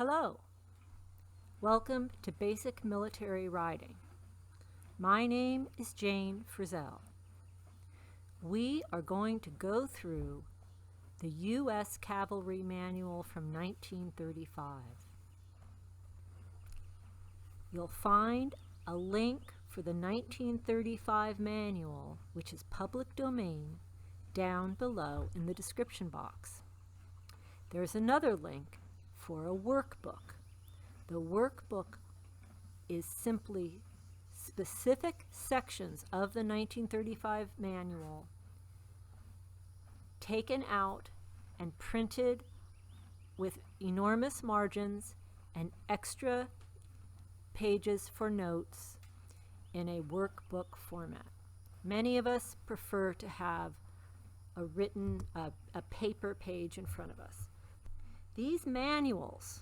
Hello, welcome to Basic Military Riding. My name is Jane Frizzell. We are going to go through the U.S. Cavalry Manual from 1935. You'll find a link for the 1935 manual, which is public domain, down below in the description box. There's another link for a workbook. The workbook is simply specific sections of the 1935 manual taken out and printed with enormous margins and extra pages for notes in a workbook format. Many of us prefer to have a written, a paper page in front of us. These manuals,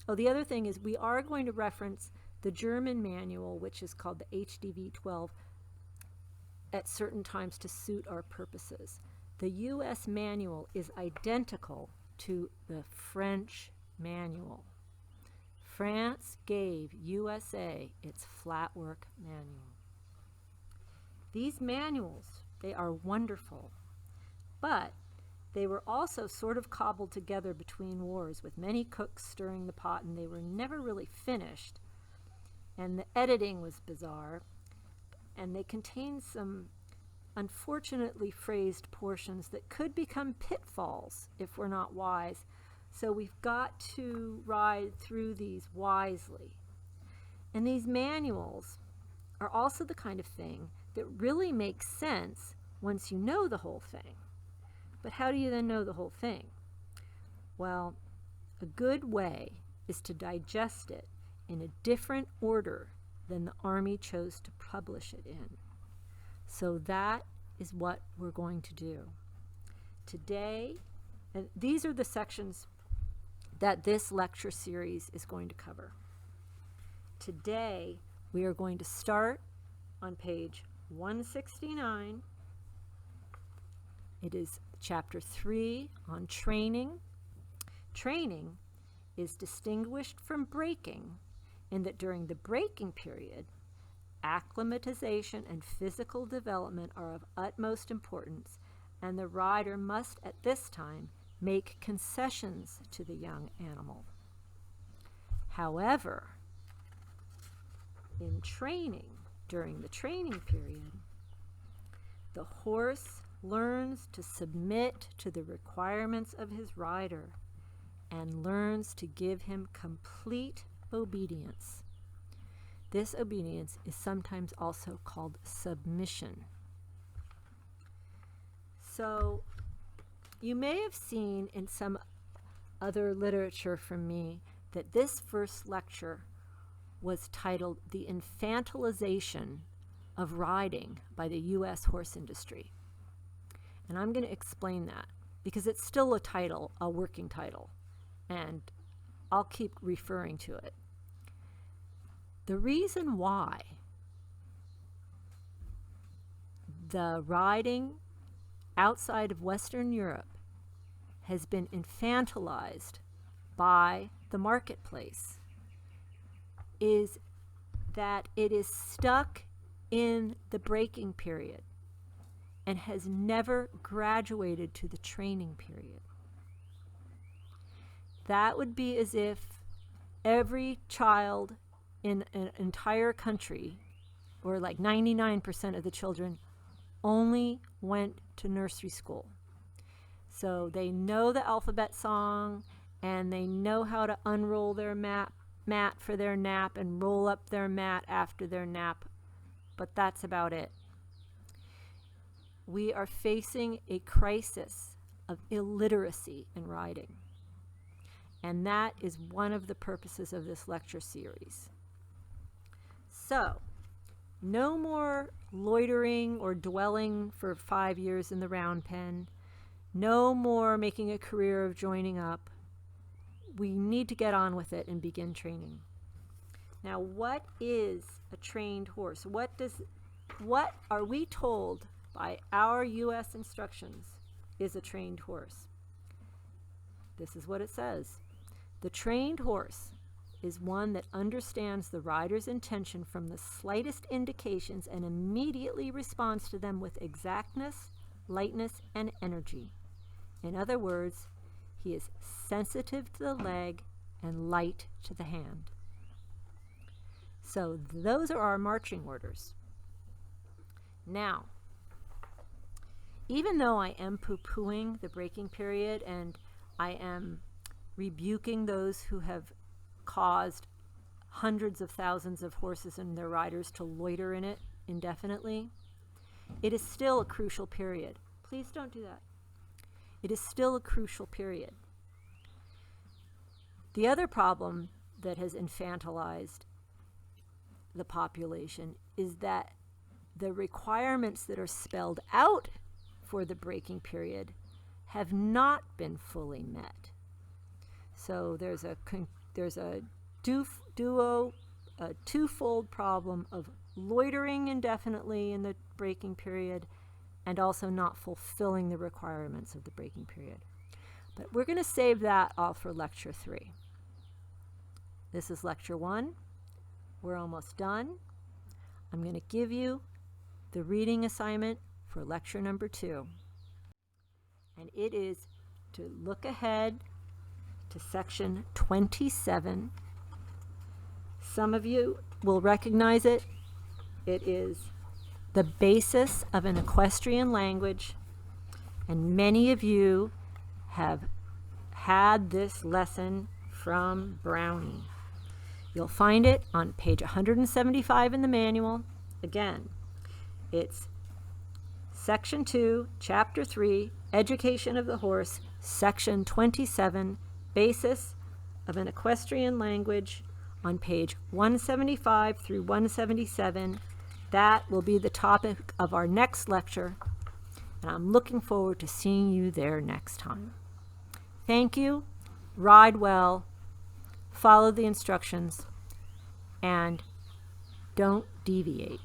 the other thing is we are going to reference the German manual, which is called the HDV 12, at certain times to suit our purposes. The U.S. manual is identical to the French manual. France gave USA its flat work manual. These manuals, they are wonderful, but they were also sort of cobbled together between wars with many cooks stirring the pot, and they were never really finished. And the editing was bizarre, and they contained some unfortunately phrased portions that could become pitfalls if we're not wise. So we've got to ride through these wisely. And these manuals are also the kind of thing that really makes sense once you know the whole thing. But how do you then know the whole thing? Well, a good way is to digest it in a different order than the Army chose to publish it in. So that is what we're going to do. Today, and these are the sections that this lecture series is going to cover. Today, we are going to start on page 169. It is Chapter 3 on training. Training is distinguished from braking in that during the braking period, acclimatization and physical development are of utmost importance, and the rider must at this time make concessions to the young animal. However, in training, during the training period, the horse learns to submit to the requirements of his rider and learns to give him complete obedience. This obedience is sometimes also called submission. So you may have seen in some other literature from me that this first lecture was titled The Infantilization of Riding by the U.S. Horse Industry. And I'm going to explain that because it's still a title, a working title, and I'll keep referring to it. The reason why the riding outside of Western Europe has been infantilized by the marketplace is that it is stuck in the braking period and has never graduated to the training period. That would be as if every child in an entire country, or like 99% of the children, only went to nursery school. So they know the alphabet song, and they know how to unroll their mat for their nap and roll up their mat after their nap, but that's about it. We are facing a crisis of illiteracy in riding. And that is one of the purposes of this lecture series. So, no more loitering or dwelling for 5 years in the round pen. No more making a career of joining up. We need to get on with it and begin training. Now, what is a trained horse? What are we told by our U.S. instructions is a trained horse? This is what it says. The trained horse is one that understands the rider's intention from the slightest indications and immediately responds to them with exactness, lightness, and energy. In other words, he is sensitive to the leg and light to the hand. So those are our marching orders. Now, even though I am poo-pooing the breaking period and I am rebuking those who have caused hundreds of thousands of horses and their riders to loiter in it indefinitely, it is still a crucial period. Please don't do that. It is still a crucial period. The other problem that has infantilized the population is that the requirements that are spelled out for the breaking period have not been fully met. So there's a twofold problem of loitering indefinitely in the breaking period and also not fulfilling the requirements of the breaking period. But we're going to save that all for lecture 3. This is lecture 1. We're almost done. I'm going to give you the reading assignment for lecture number 2. And it is to look ahead to section 27. Some of you will recognize it. It is the basis of an equestrian language, and many of you have had this lesson from Brownie. You'll find it on page 175 in the manual. Again, it's section 2, chapter 3, Education of the Horse, section 27, basis of an equestrian language, on page 175 through 177. That will be the topic of our next lecture, and I'm looking forward to seeing you there next time. Thank you. Ride well, follow the instructions, and don't deviate.